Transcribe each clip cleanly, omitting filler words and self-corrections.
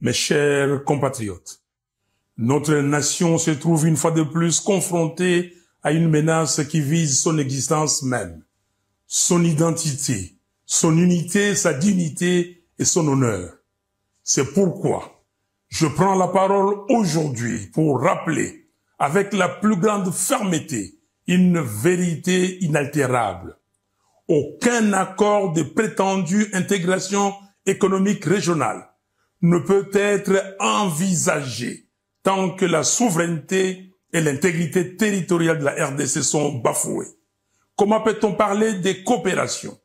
Mes chers compatriotes, notre nation se trouve une fois de plus confrontée à une menace qui vise son existence même, son identité, son unité, sa dignité et son honneur. C'est pourquoi je prends la parole aujourd'hui pour rappeler avec la plus grande fermeté une vérité inaltérable. Aucun accord de prétendue intégration économique régionale ne peut être envisagé tant que la souveraineté et l'intégrité territoriale de la RDC sont bafouées. Comment peut-on parler de coopération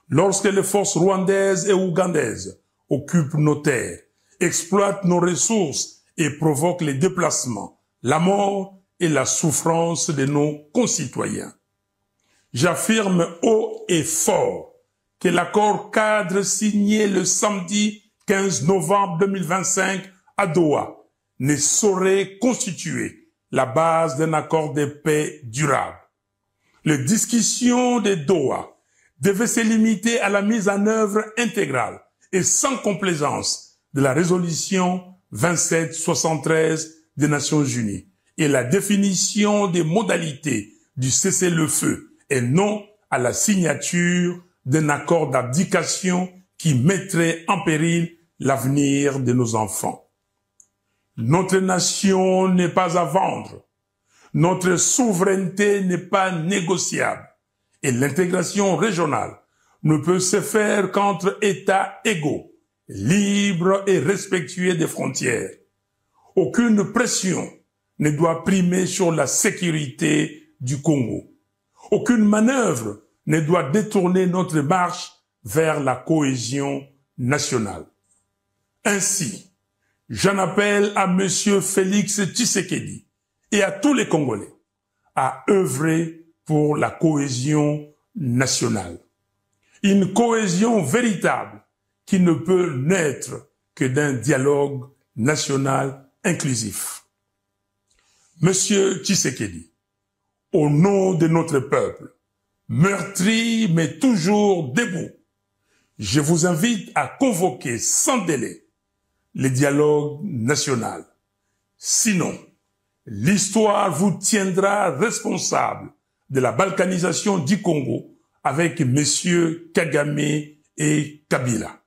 lorsque les forces rwandaises et ougandaises occupent nos terres, exploitent nos ressources et provoquent les déplacements, la mort et la souffrance de nos concitoyens? J'affirme haut et fort que l'accord cadre signé le samedi 15 novembre 2025 à Doha ne saurait constituer la base d'un accord de paix durable. Les discussions de Doha devaient se limiter à la mise en œuvre intégrale et sans complaisance de la résolution 2773 des Nations Unies et la définition des modalités du cessez-le-feu et non à la signature d'un accord d'abdication qui mettrait en péril l'avenir de nos enfants. Notre nation n'est pas à vendre. Notre souveraineté n'est pas négociable. Et l'intégration régionale ne peut se faire qu'entre États égaux, libres et respectueux des frontières. Aucune pression ne doit primer sur la sécurité du Congo. Aucune manœuvre ne doit détourner notre marche vers la cohésion nationale. Ainsi, j'en appelle à Monsieur Félix Tshisekedi et à tous les Congolais à œuvrer pour la cohésion nationale. Une cohésion véritable qui ne peut naître que d'un dialogue national inclusif. Monsieur Tshisekedi, au nom de notre peuple, meurtri mais toujours debout, je vous invite à convoquer sans délai le dialogue national. Sinon, l'histoire vous tiendra responsable de la balkanisation du Congo avec messieurs Kagame et Kabila.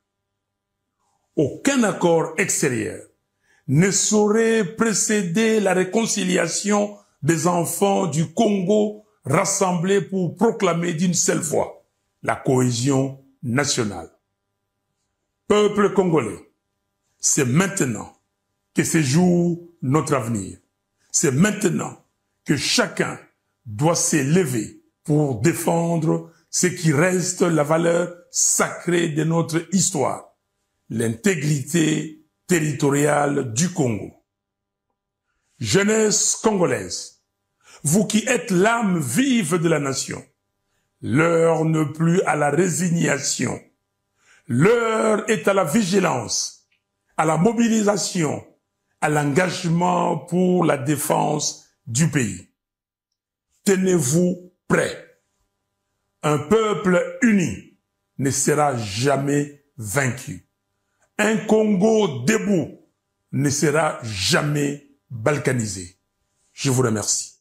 Aucun accord extérieur ne saurait précéder la réconciliation des enfants du Congo rassemblés pour proclamer d'une seule voix la cohésion nationale. Peuple congolais, c'est maintenant que se joue notre avenir. C'est maintenant que chacun doit s'élever pour défendre ce qui reste la valeur sacrée de notre histoire, l'intégrité territoriale du Congo. Jeunesse congolaise, vous qui êtes l'âme vive de la nation, l'heure n'est plus à la résignation, l'heure est à la vigilance, à la mobilisation, à l'engagement pour la défense du pays. Tenez-vous prêts. Un peuple uni ne sera jamais vaincu. Un Congo debout ne sera jamais balkanisé. Je vous remercie.